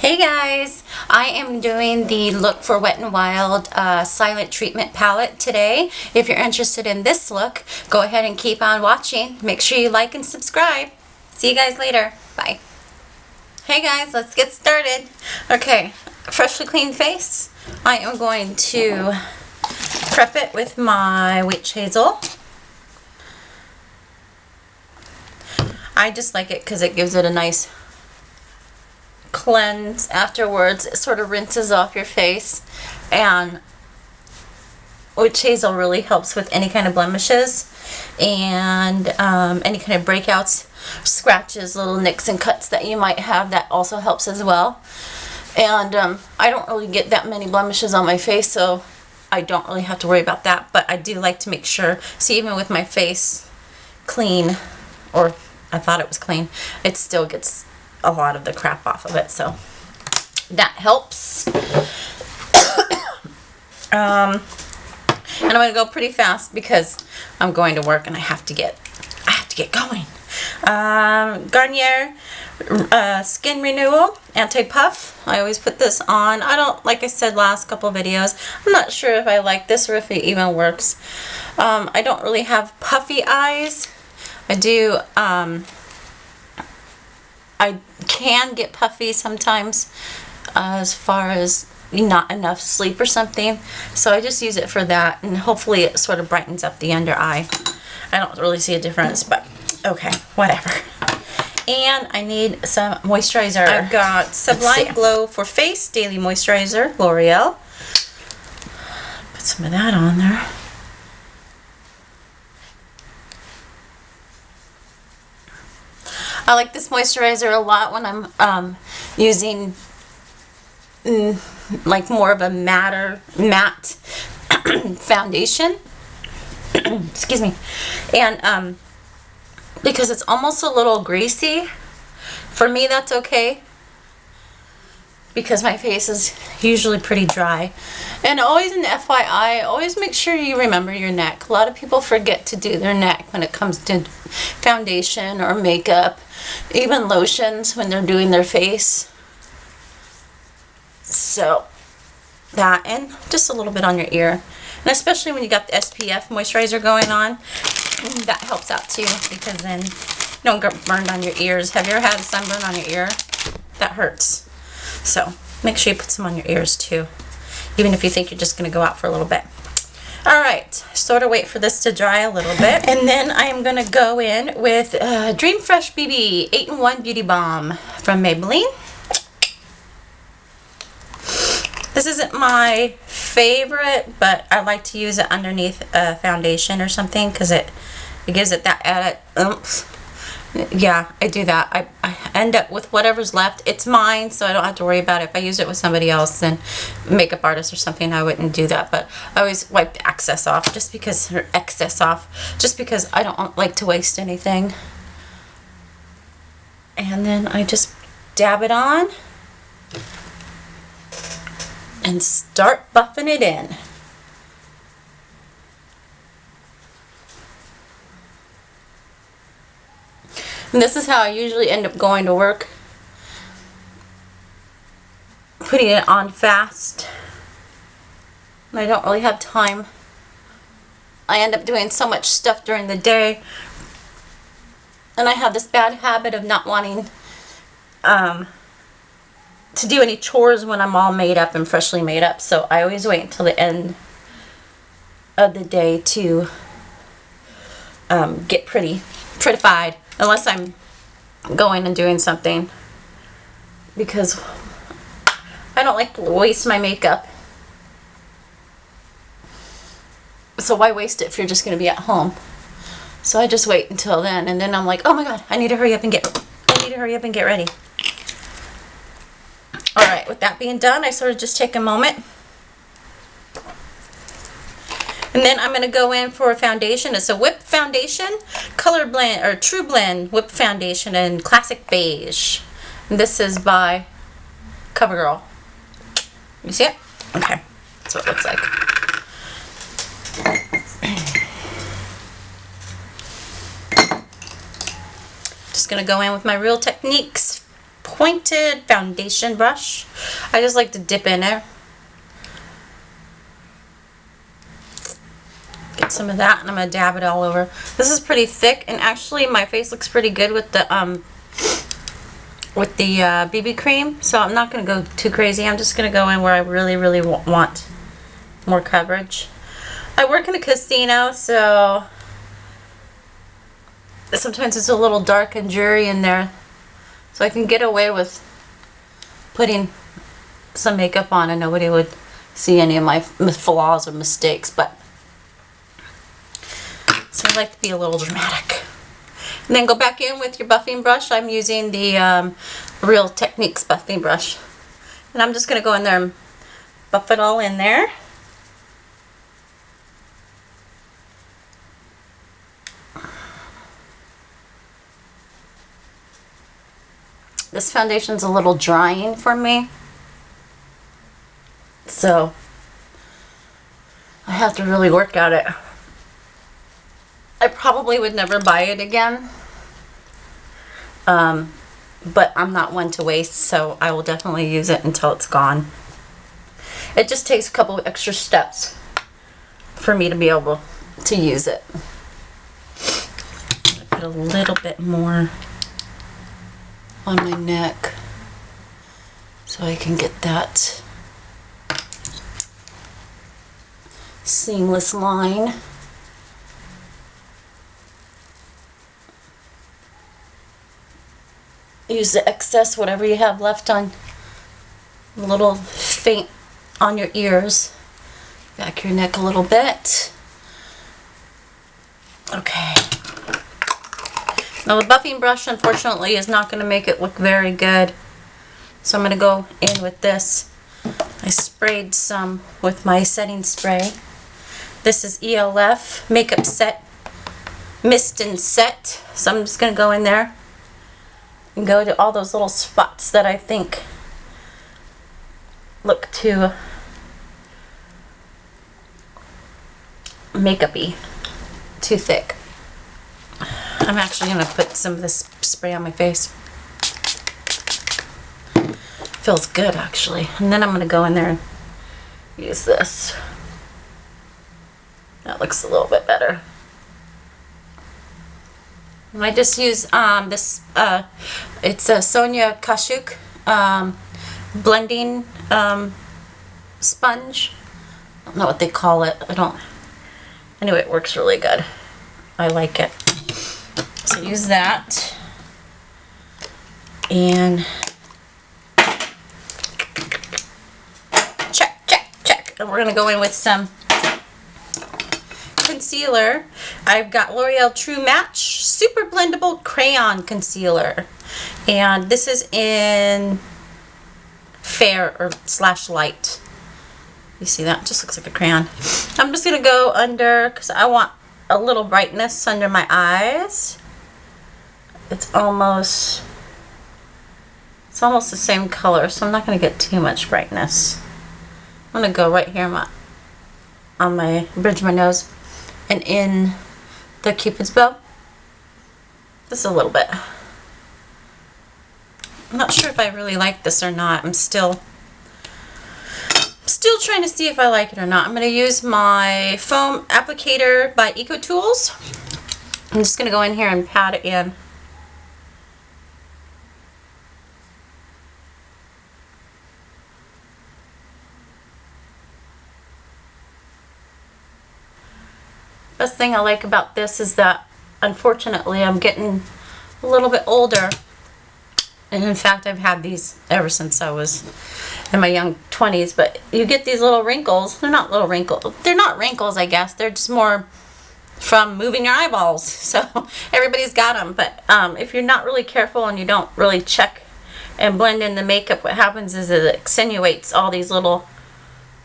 Hey guys, I am doing the Look for Wet n Wild Silent Treatment palette today. If you're interested in this look, go ahead and keep on watching. Make sure you like and subscribe. See you guys later. Bye. Hey guys, let's get started. Okay, freshly clean face. I am going to prep it with my witch hazel. I just like it because it gives it a nice cleanse afterwards. It sort of rinses off your face, and witch hazel really helps with any kind of blemishes and any kind of breakouts, scratches, little nicks and cuts that you might have. That also helps as well. And I don't really get that many blemishes on my face, so I don't really have to worry about that, but I do like to make sure. See, even with my face clean, or I thought it was clean, it still gets a lot of the crap off of it, so that helps. And I'm going to go pretty fast because I'm going to work and I have to get going. Garnier Skin Renewal Anti-Puff. I always put this on. I don't, like I said last couple videos, I'm not sure if I like this or if it even works. I don't really have puffy eyes. I do, I can get puffy sometimes as far as not enough sleep or something, so I just use it for that, and hopefully it sort of brightens up the under eye. I don't really see a difference, but okay, whatever. And I need some moisturizer. I've got Sublime Glow for Face Daily Moisturizer, L'Oreal. Put some of that on there. I like this moisturizer a lot when I'm using like more of a matte foundation. Excuse me. And because it's almost a little greasy. For me, that's okay, because my face is usually pretty dry. And always an FYI, always make sure you remember your neck. A lot of people forget to do their neck when it comes to foundation or makeup, even lotions when they're doing their face. So that, and just a little bit on your ear. And especially when you got the SPF moisturizer going on, that helps out too, because then you don't get burned on your ears. Have you ever had a sunburn on your ear? That hurts. So make sure you put some on your ears too, even if you think you're just going to go out for a little bit. Alright, sort of wait for this to dry a little bit, and then I am going to go in with Dream Fresh BB 8-in-1 Beauty Balm from Maybelline. This isn't my favorite, but I like to use it underneath a foundation or something, because it gives it that added oomph. Yeah, I do that. I end up with whatever's left. It's mine, so I don't have to worry about it. If I use it with somebody else, then makeup artist or something, I wouldn't do that. But I always wipe the excess off, just because I don't like to waste anything. And then I just dab it on and start buffing it in. And this is how I usually end up going to work, putting it on fast. And I don't really have time. I end up doing so much stuff during the day, and I have this bad habit of not wanting to do any chores when I'm all made up and freshly made up. So I always wait until the end of the day to get prettified, unless I'm going and doing something, because I don't like to waste my makeup. So why waste it if you're just going to be at home? So I just wait until then, and then I'm like, oh my god, I need to hurry up and get ready. Alright, with that being done, I sort of just take a moment. And then I'm going to go in for a foundation. It's a whipped foundation, Color Blend, or True Blend whipped foundation in Classic Beige. And this is by CoverGirl. You see it? Okay, that's what it looks like. Just going to go in with my Real Techniques pointed foundation brush. I just like to dip in there. Get some of that, and I'm gonna dab it all over. This is pretty thick, and actually my face looks pretty good with the BB cream, so I'm not gonna go too crazy. I'm just gonna go in where I really want more coverage. I work in a casino, so sometimes it's a little dark and dreary in there, so I can get away with putting some makeup on and nobody would see any of my flaws or mistakes. But so I like to be a little dramatic. And then go back in with your buffing brush. I'm using the Real Techniques buffing brush. And I'm just going to go in there and buff it all in there. This foundation's a little drying for me, so I have to really work at it. I probably would never buy it again, but I'm not one to waste, so I will definitely use it until it's gone. It just takes a couple of extra steps for me to be able to use it. Put a little bit more on my neck so I can get that seamless line. Use the excess, whatever you have left on, a little faint on your ears, back your neck a little bit. Okay. Now the buffing brush, unfortunately, is not going to make it look very good, so I'm going to go in with this. I sprayed some with my setting spray. This is ELF Makeup Set Mist and Set, so I'm just going to go in there and go to all those little spots that I think look too makeup-y, too thick. I'm actually going to put some of this spray on my face. Feels good, actually. And then I'm going to go in there and use this. That looks a little bit better. And I just use this, it's a Sonia Kashuk blending sponge. I don't know what they call it. Anyway, it works really good. I like it. So use that. And check. And we're going to go in with some concealer. I've got L'Oreal True Match Super Blendable Crayon Concealer. And this is in fair or / light. You see that? It just looks like a crayon. I'm just going to go under, because I want a little brightness under my eyes. It's almost the same color, so I'm not going to get too much brightness. I'm going to go right here on my bridge of my nose and in the Cupid's bow. Just a little bit. I'm not sure if I really like this or not. I'm still trying to see if I like it or not. I'm going to use my foam applicator by EcoTools. I'm just going to go in here and pat it in. Best thing I like about this is that, unfortunately, I'm getting a little bit older. And in fact, I've had these ever since I was in my young 20s, but you get these little wrinkles. They're not little wrinkles. They're not wrinkles, I guess. They're just more from moving your eyeballs. So everybody's got them. But if you're not really careful and you don't really check and blend in the makeup, what happens is it accentuates all these little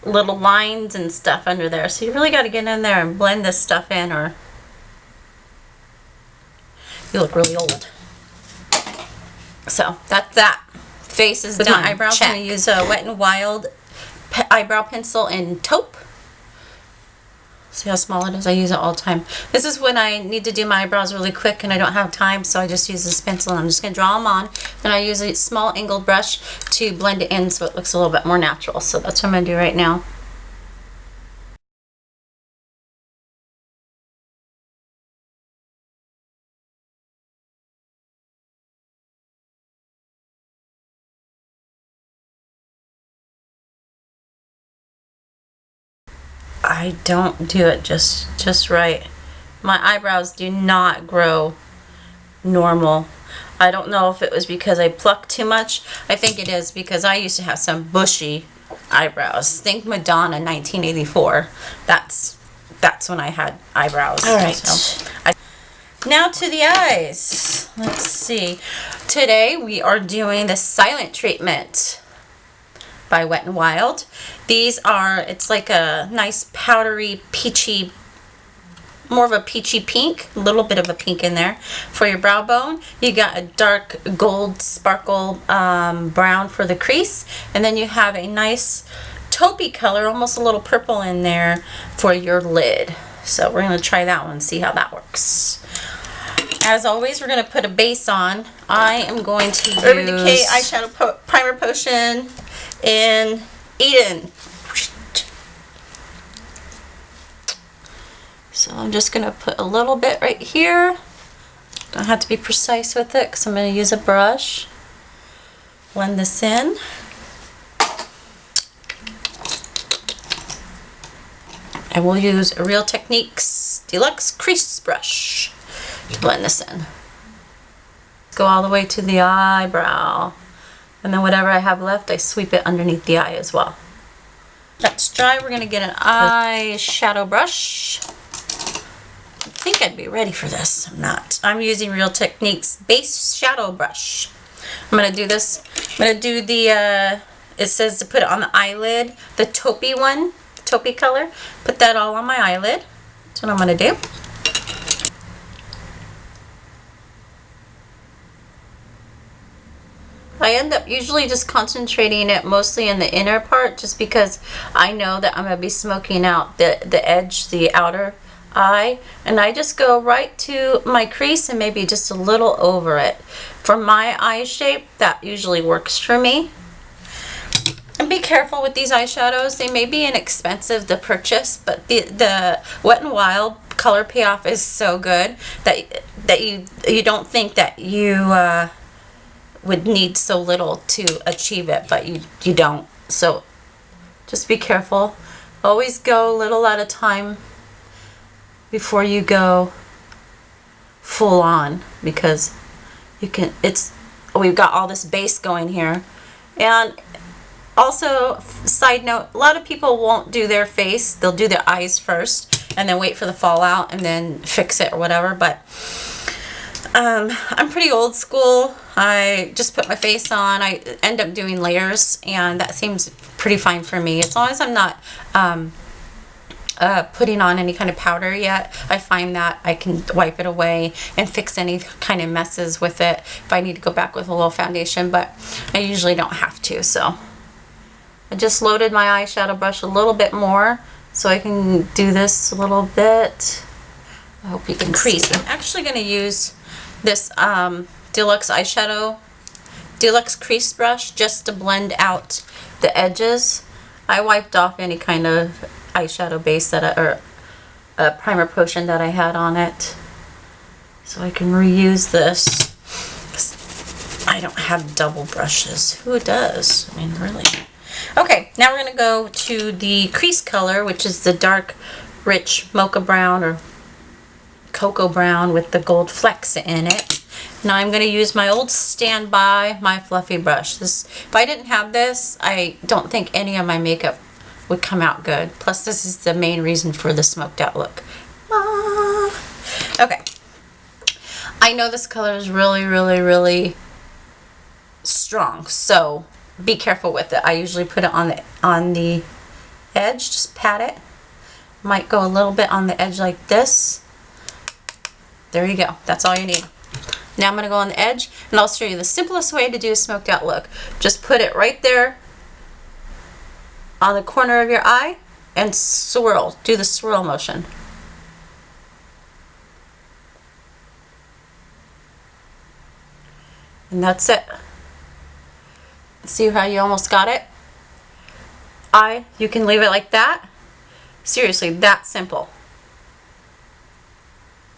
lines and stuff under there. So you really got to get in there and blend this stuff in, or you look really old. So that's that. Face is done. My eyebrows, I'm going to use a Wet n Wild eyebrow pencil in taupe. See how small it is? I use it all the time. This is when I need to do my eyebrows really quick and I don't have time, so I just use this pencil and I'm just going to draw them on. Then I use a small angled brush to blend it in so it looks a little bit more natural. So that's what I'm going to do right now. I don't do it just right. My eyebrows do not grow normal. I don't know if it was because I plucked too much. I think it is because I used to have some bushy eyebrows. Think Madonna 1984. That's when I had eyebrows. All right. So now to the eyes. Let's see. Today we are doing the Silent Treatment by Wet n Wild. These are, it's like a nice powdery peachy, more of a peachy pink, a little bit of a pink in there for your brow bone. You got a dark gold sparkle brown for the crease, and then you have a nice taupey color, almost a little purple in there for your lid. So we're going to try that one and see how that works. As always, we're going to put a base on. I am going to use Urban Decay Eyeshadow Primer Potion in Eden. So I'm just going to put a little bit right here. Don't have to be precise with it because I'm going to use a brush. Blend this in. I will use a Real Techniques Deluxe Crease Brush to blend this in. Go all the way to the eyebrow. And then whatever I have left, I sweep it underneath the eye as well. That's dry. We're going to get an eyeshadow brush. I think I'd be ready for this. I'm not. I'm using Real Techniques Base Shadow Brush. I'm going to do this. I'm going to do the, it says to put it on the eyelid, the taupey one, taupey color. Put that all on my eyelid. That's what I'm going to do. I end up usually just concentrating it mostly in the inner part just because I know that I'm going to be smoking out the edge, the outer eye, and I just go right to my crease and maybe just a little over it. For my eye shape, that usually works for me. And be careful with these eyeshadows. They may be inexpensive to purchase, but the Wet n Wild color payoff is so good that you don't think that you would need so little to achieve it, but you don't. So just be careful. Always go a little at a time before you go full on, because you can, we've got all this base going here. And also, side note, a lot of people won't do their face. They'll do their eyes first and then wait for the fallout and then fix it or whatever. But I'm pretty old school. I just put my face on. I end up doing layers, and that seems pretty fine for me. As long as I'm not putting on any kind of powder yet, I find that I can wipe it away and fix any kind of messes with it if I need to go back with a little foundation, but I usually don't have to. So I just loaded my eyeshadow brush a little bit more so I can do this a little bit. I hope you can crease. I'm actually going to use this Deluxe Crease Brush just to blend out the edges. I wiped off any kind of eyeshadow base or primer potion that I had on it, so I can reuse this. I don't have double brushes. Who does? I mean, really. Okay, now we're going to go to the crease color, which is the dark, rich mocha brown or cocoa brown with the gold flecks in it. Now I'm going to use my old standby, my fluffy brush. If I didn't have this, I don't think any of my makeup would come out good. Plus, this is the main reason for the smoked out look. Okay. I know this color is really, really, really strong, so be careful with it. I usually put it on the edge, just pat it. Might go a little bit on the edge like this. There you go. That's all you need. Now I'm going to go on the edge, and I'll show you the simplest way to do a smoked out look. Just put it right there on the corner of your eye and swirl. Do the swirl motion. And that's it. See how you almost got it? You can leave it like that. Seriously, that simple.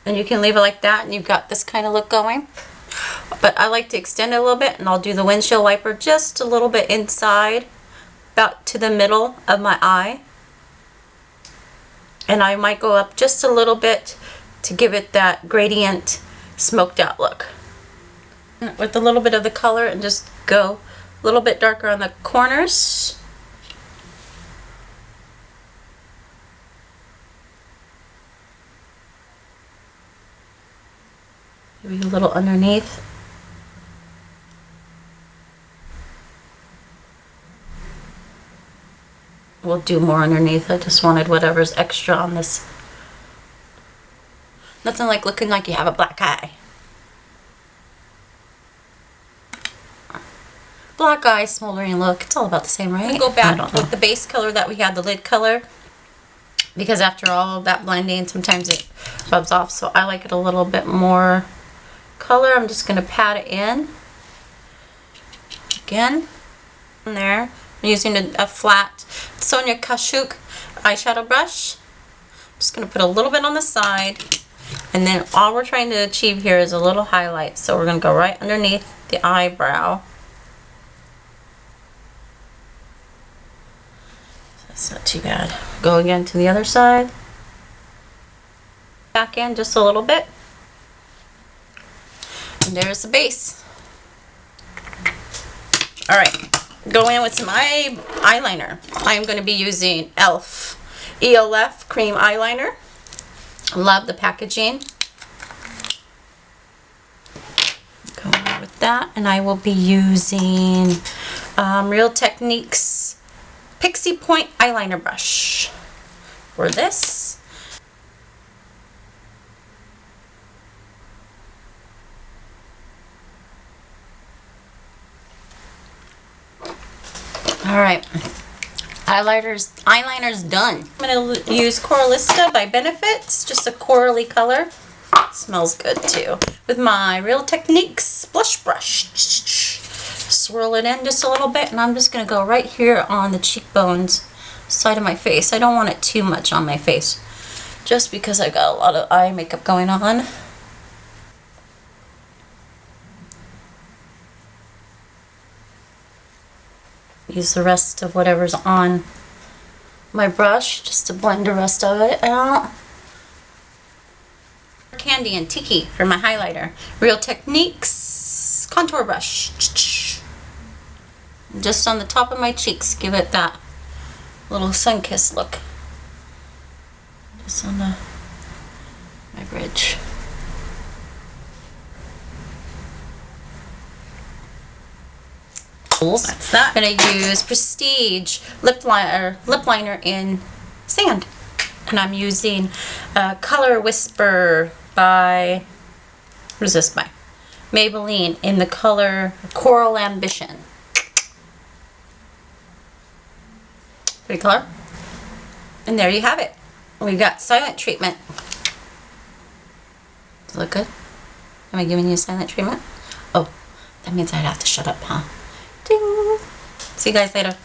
And you can leave it like that and you've got this kind of look going. But I like to extend it a little bit, and I'll do the windshield wiper just a little bit inside, about to the middle of my eye. And I might go up just a little bit to give it that gradient smoked out look. With a little bit of the color, and just go a little bit darker on the corners. Maybe a little underneath. We'll do more underneath. I just wanted whatever's extra on this. Nothing like looking like you have a black eye. Black eye, smoldering look. It's all about the same, right? Go back with the base color that we had, the lid color. Because after all of that blending, sometimes it rubs off. So I like it a little bit more color. I'm just going to pat it in. Again. In there. I'm using a flat Sonia Kashuk eyeshadow brush. I'm just going to put a little bit on the side. And then all we're trying to achieve here is a little highlight. So we're going to go right underneath the eyebrow. That's not too bad. Go again to the other side. Back in just a little bit. And there's the base. Alright, go in with some eyeliner. I'm going to be using ELF cream eyeliner. Love the packaging. Go in with that. And I will be using Real Techniques Pixie Point eyeliner brush for this. Alright, eyeliner's done. I'm going to use Coralista by Benefit. It's just a corally color. Smells good too. With my Real Techniques blush brush. Swirl it in just a little bit, and I'm just going to go right here on the cheekbones side of my face. I don't want it too much on my face, just because I got a lot of eye makeup going on. Use the rest of whatever's on my brush just to blend the rest of it out. Candy and Tiki for my highlighter. Real Techniques contour brush. Just on the top of my cheeks, give it that little sun-kissed look. Just on my bridge. That's that. I'm going to use Prestige lip liner in sand. And I'm using Color Whisper by, what is this by? Maybelline in the color Coral Ambition. Pretty color. And there you have it. We've got silent treatment. Does it look good? Am I giving you silent treatment? Oh, that means I'd have to shut up, huh? Ding! See you guys later.